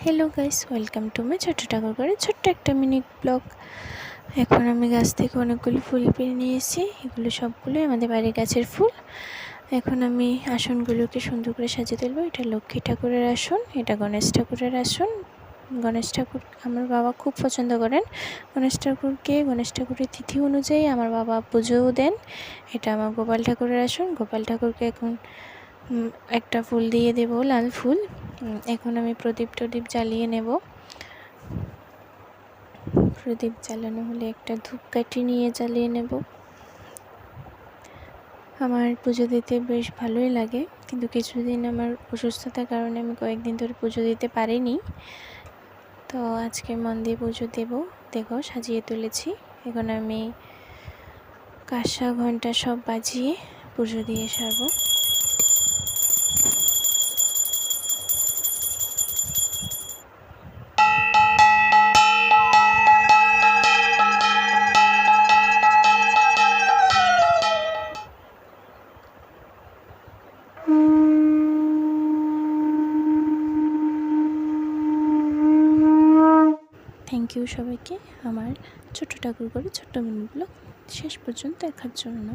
Hello guys, welcome to my ছোট্ট ঠাকুর করে ছোট্ট একটা মিনি ব্লগ। এখন আমি গাছ থেকে অনেকগুলো ফুল পেরে নিয়ে এসেছি। এগুলো সবগুলোই আমাদের বাড়ির গাছের ফুল। এখন আমি আসনগুলোকে সুন্দর করে সাজিয়ে তুলবো। এটা লক্ষ্মী ঠাকুরের আসন, এটা গণেশ ঠাকুরের আসন। গণেশ ঠাকুর আমার বাবা খুব পছন্দ করেন। গণেশ ঠাকুরের তিথি অনুযায়ী আমার বাবা পুজোও দেন। এটা আমার গোপাল ঠাকুরের আসন। গোপাল ঠাকুরকে এখন একটা ফুল দিয়ে দেব, লাল ফুল। এখন আমি প্রদীপ জ্বালিয়ে নেব। প্রদীপ জ্বালানো হলে একটা ধূপকাঠি নিয়ে জ্বালিয়ে নেব। আমার পুজো দিতে বেশ ভালোই লাগে, কিন্তু কিছুদিন আমার অসুস্থতার কারণে আমি কয়েকদিন ধরে পুজো দিতে পারিনি। তো আজকে মন দিয়ে পুজো দেব। দেখো সাজিয়ে তুলেছি। এখন আমি কাঁসা ঘন্টা সব বাজিয়ে পুজো দিয়ে সারবো। থ্যাংক ইউ সবাইকে আমার ছোট্ট ঠাকুর করে ছোট্ট মিনি ব্লগ শেষ পর্যন্ত দেখার জন্য।